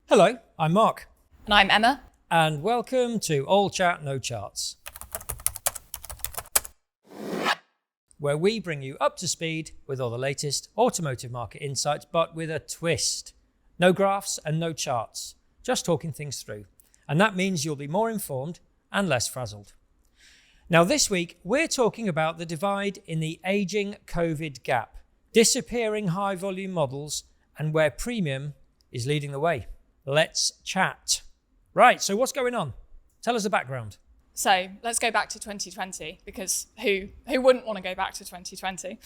Hello, I'm Marc. And I'm Emma. And welcome to All Chat, No Charts, where we bring you up to speed with all the latest automotive market insights, but with a twist. No graphs and no charts, just talking things through. And that means you'll be more informed and less frazzled. Now this week, we're talking about the divide in the aging COVID gap, disappearing high volume models, and where premium is leading the way. Let's chat. Right, so what's going on? Tell us the background. So let's go back to 2020, because who wouldn't want to go back to 2020?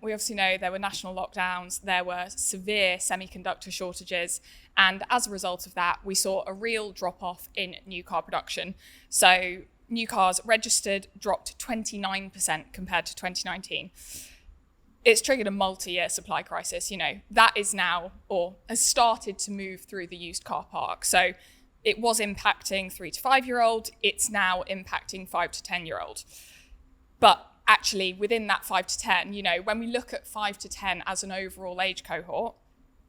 We obviously know there were national lockdowns, there were severe semiconductor shortages, and as a result of that, we saw a real drop-off in new car production. So new cars registered dropped 29% compared to 2019. It's triggered a multi-year supply crisis. That is now, or has started to move through the used car park. So it was impacting 3 to 5 year old. It's now impacting 5 to 10 year old. But actually within that 5 to 10, when we look at 5 to 10 as an overall age cohort,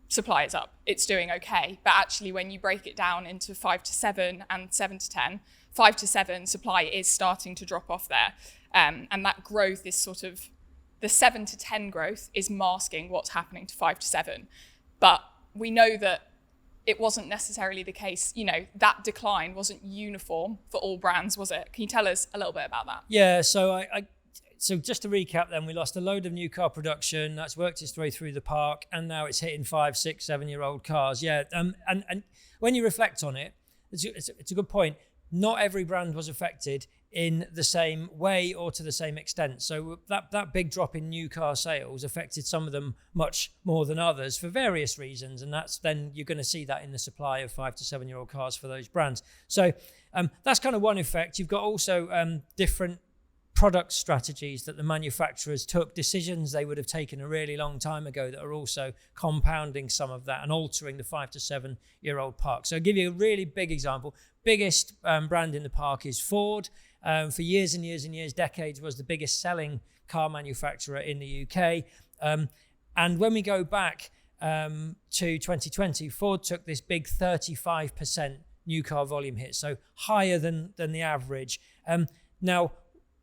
supply is up. It's doing okay. But actually when you break it down into 5 to 7 and 7 to 10, 5 to 7 supply is starting to drop off there. And that growth is sort of, the 7 to 10 growth is masking what's happening to 5 to 7. But we know that it wasn't necessarily the case. That decline wasn't uniform for all brands, was it? Can you tell us a little bit about that? Yeah, so so just to recap then, we lost a load of new car production. That's worked its way through the park, and now it's hitting 5, 6, 7-year-old cars. Yeah, and when you reflect on it, it's a good point. Not every brand was affected in the same way or to the same extent. So that big drop in new car sales affected some of them much more than others for various reasons. And then you're going to see that in the supply of 5 to 7-year-old cars for those brands. So that's kind of one effect. You've got also different product strategies that the manufacturers took, decisions they would have taken a really long time ago that are also compounding some of that and altering the 5 to 7-year-old park. So I'll give you a really big example. Biggest brand in the park is Ford. For years and years and years, decades, was the biggest selling car manufacturer in the UK. And when we go back to 2020, Ford took this big 35% new car volume hit, so higher than the average. Now,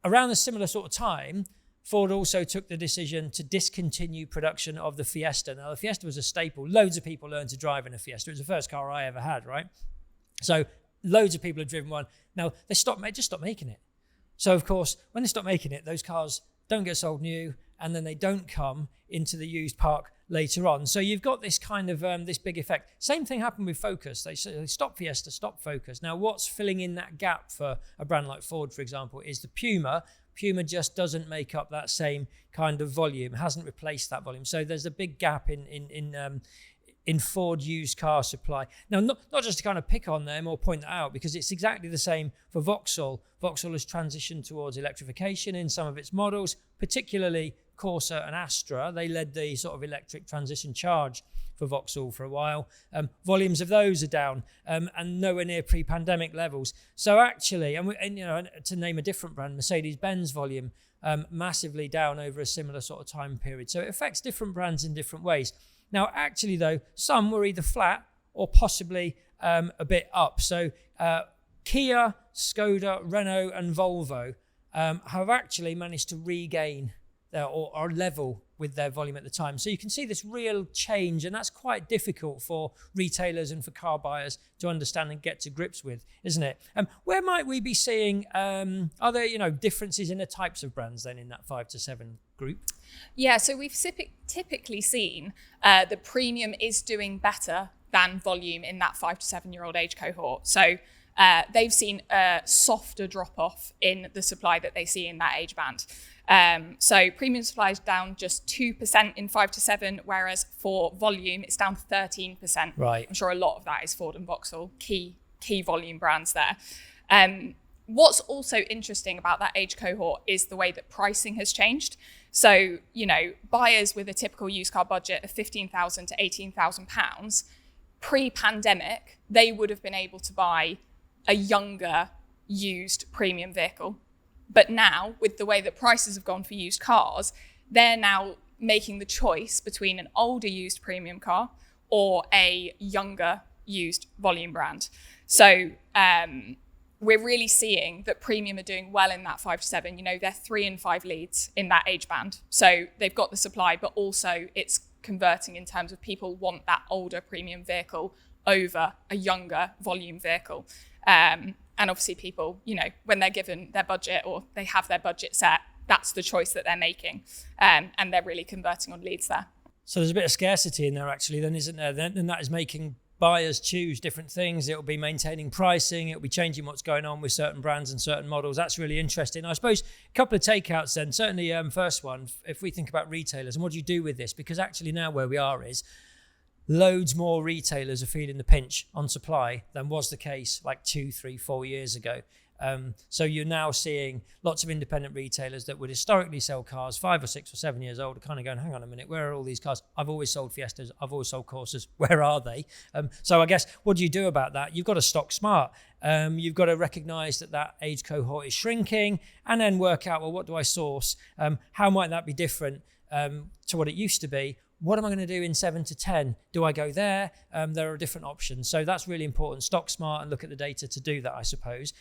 around a similar sort of time, Ford also took the decision to discontinue production of the Fiesta. Now, the Fiesta was a staple. Loads of people learned to drive in a Fiesta. It was the first car I ever had, right? So loads of people had driven one. Now, they just stopped making it. So, of course, when they stop making it, those cars don't get sold new, and then they don't come into the used park later on. So you've got this kind of this big effect. Same thing happened with Focus. They stopped Fiesta, stopped Focus. Now, what's filling in that gap for a brand like Ford, for example, is the Puma. Puma just doesn't make up that same kind of volume, hasn't replaced that volume. So there's a big gap in Ford used car supply. Now, not just to kind of pick on them or point that out, because it's exactly the same for Vauxhall. Vauxhall has transitioned towards electrification in some of its models, particularly Corsa and Astra. They led the sort of electric transition charge for Vauxhall for a while. Volumes of those are down and nowhere near pre-pandemic levels. So actually, and to name a different brand, Mercedes-Benz volume massively down over a similar sort of time period. So it affects different brands in different ways. Now, actually, though, some were either flat or possibly a bit up. So Kia, Skoda, Renault and Volvo have actually managed to regain or level with their volume at the time. So you can see this real change, and that's quite difficult for retailers and for car buyers to understand and get to grips with, isn't it? Where might we be seeing, are there differences in the types of brands then in that 5 to 7 group? Yeah, so we've typically seen the premium is doing better than volume in that 5 to 7-year-old age cohort. So they've seen a softer drop-off in the supply that they see in that age band. So premium supply is down just 2% in 5 to 7, whereas for volume, it's down 13%. Right. I'm sure a lot of that is Ford and Vauxhall, key volume brands there. What's also interesting about that age cohort is the way that pricing has changed. So, buyers with a typical used car budget of £15,000 to £18,000, pre-pandemic, they would have been able to buy a younger used premium vehicle. But now, with the way that prices have gone for used cars, they're now making the choice between an older used premium car or a younger used volume brand. So we're really seeing that premium are doing well in that 5 to 7. You know, they're 3 and 5 leads in that age band. So they've got the supply, but also it's converting in terms of people want that older premium vehicle over a younger volume vehicle. And obviously people, you know, when they're given their budget or they have their budget set, that's the choice that they're making. And they're really converting on leads there. So there's a bit of scarcity in there actually then, isn't there? Then that is making buyers choose different things. It'll be maintaining pricing. It'll be changing what's going on with certain brands and certain models. That's really interesting. I suppose a couple of takeouts then. Certainly first one, if we think about retailers and what do you do with this? Because actually now where we are is loads more retailers are feeling the pinch on supply than was the case like 2, 3, 4 years ago. So you're now seeing lots of independent retailers that would historically sell cars 5 or 6 or 7 years old are kind of going, hang on a minute, where are all these cars? I've always sold Fiestas, I've always sold Corsas, where are they? So I guess, what do you do about that? You've got to stock smart. You've got to recognize that age cohort is shrinking and then work out, well, what do I source? How might that be different to what it used to be? What am I going to do in 7 to 10? Do I go there? There are different options. So that's really important. Stock smart and look at the data to do that, I suppose.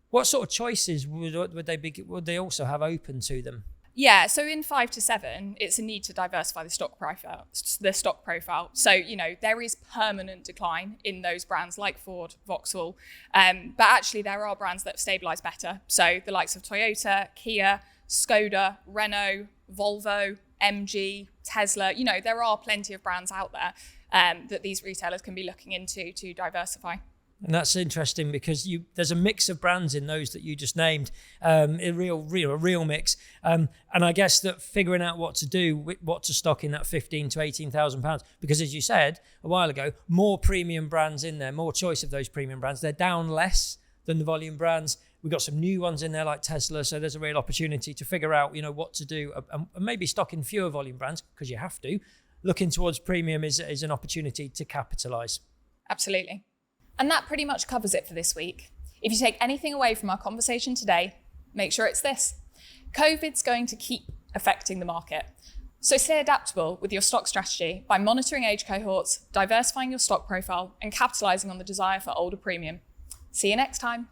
What sort of choices would they also have open to them? Yeah, so in 5 to 7, it's a need to diversify the stock profile. So, you know, there is permanent decline in those brands like Ford, Vauxhall, but actually there are brands that have stabilised better. So the likes of Toyota, Kia, Skoda, Renault, Volvo, MG, Tesla, you know, there are plenty of brands out there that these retailers can be looking into to diversify. And that's interesting because there's a mix of brands in those that you just named, a real mix. And I guess that figuring out what to do, what to stock in that £15,000 to £18,000, because as you said a while ago, more premium brands in there, more choice of those premium brands. They're down less than the volume brands. We've got some new ones in there like Tesla, so there's a real opportunity to figure out, you know, what to do and maybe stock in fewer volume brands because you have to. Looking towards premium is an opportunity to capitalise. Absolutely. And that pretty much covers it for this week. If you take anything away from our conversation today, make sure it's this. COVID's going to keep affecting the market. So stay adaptable with your stock strategy by monitoring age cohorts, diversifying your stock profile, and capitalising on the desire for older premium. See you next time.